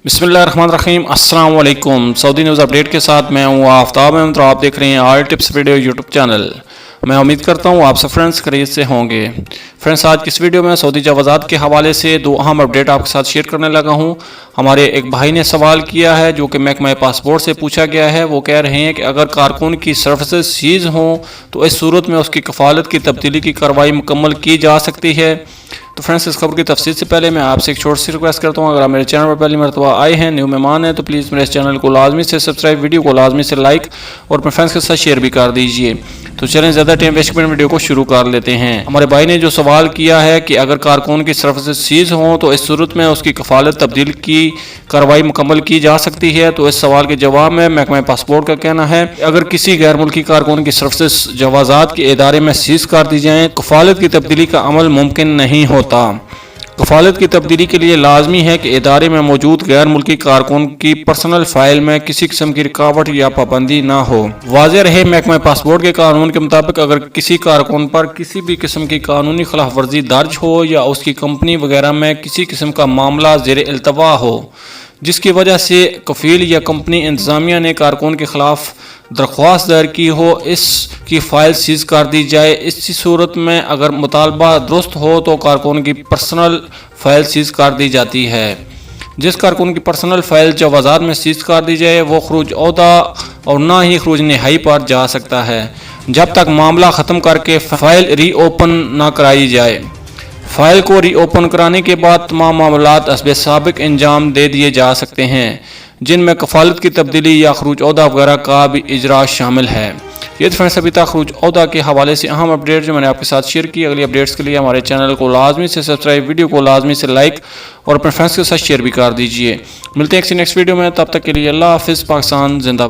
बिस्मिल्लाहिर्रहमानिर्रहीम। अस्सलाम वालेकुम। सऊदी न्यूज़ अपडेट के साथ मैं हूँ आफ्ताब अहमद और आप देख रहे हैं आल टिप्स वीडियो यूट्यूब चैनल। मैं उम्मीद करता हूँ आप सब फ्रेंड्स खैरियत से होंगे। फ्रेंड्स, आज की इस वीडियो में सऊदी जवाज़ात के हवाले से दो अहम अपडेट आपके साथ शेयर करने लगा हूँ। हमारे एक भाई ने सवाल किया है जो कि महकमा पासपोर्ट से पूछा गया है। वो कह रहे हैं कि अगर कारकुन की सर्विसेज सीज हों तो इस सूरत में उसकी कफालत की तब्दीली की कार्रवाई मुकम्मल की जा सकती है। तो फ्रेंड्स, इस खबर की तफसील से पहले मैं आपसे एक छोटी सी रिक्वेस्ट करता हूँ, अगर आप मेरे चैनल पर पहली मरतबा आए हैं, न्यू मेहमान हैं, तो प्लीज़ मेरे इस चैनल को लाजमी से सब्सक्राइब, वीडियो को लाजमी से लाइक और अपने फ्रेंड्स के साथ शेयर भी कर दीजिए। तो चलें ज़्यादा टाइम वेस्ट करके वीडियो को शुरू कर लेते हैं। हमारे भाई ने जो सवाल किया है कि अगर कारकुन की सर्विसेज सीज हों तो इस सूरत में उसकी कफालत तब्दील की कार्रवाई मुकम्मल की जा सकती है। तो इस सवाल के जवाब में महकमा पासपोर्ट का कहना है कि अगर किसी गैर मुल्की कारकुन की सर्विसेज जवाज़ात के इदारे में सीज कर दी जाएँ, कफालत की तब्दीली का अमल मुमकिन नहीं होता। कफालत की तब्दीली के लिए लाजमी है कि इदारे में मौजूद गैर मुल्की कारकुन की पर्सनल फाइल में किसी किस्म की रुकावट या पाबंदी ना हो। वाज़ेह रहे, महकमा पासपोर्ट के कानून के मुताबिक अगर किसी कारकुन पर किसी भी किस्म की कानूनी खिलाफ वर्जी दर्ज हो या उसकी कंपनी वगैरह में किसी किस्म का मामला ज़ेर इल्तवा हो जिसकी वजह से कफील या कंपनी इंतज़ामिया ने कारकुन के खिलाफ दरख्वास्त दायर की हो, इसकी फ़ाइल सीज कर दी जाए। इसी सूरत में अगर मुतालबा दुरुस्त हो तो कारकुन की पर्सनल फ़ाइल सीज कर दी जाती है। जिस कारकुन की पर्सनल फ़ाइल जवाज़ात में सीज कर दी जाए वो खरूज ओहदा और ना ही खरूज नहाई पर जा सकता है जब तक मामला ख़त्म करके फ़ाइल री ओपन ना कराई जाए। फ़ाइल को री ओपन कराने के बाद तमाम मामलात हस्बे साबिक अंजाम दे दिए जा सकते हैं, जिनमें कफालत की तब्दीली या खरूज ओहदा वगैरह का भी इजरा शामिल है। ये फ्रेंड्स अभी तक खरूज ओहदा के हवाले से अहम अपडेट जो मैंने आपके साथ शेयर की। अगली अपडेट्स के लिए हमारे चैनल को लाजमी से सब्सक्राइब, वीडियो को लाजमी से लाइक और अपने फ्रेंड्स के साथ शेयर भी कर दीजिए। मिलते हैं किसी नेक्स्ट वीडियो में, तब तक के लिए अल्लाह हाफिज़। पाकिस्तान जिंदाबाद।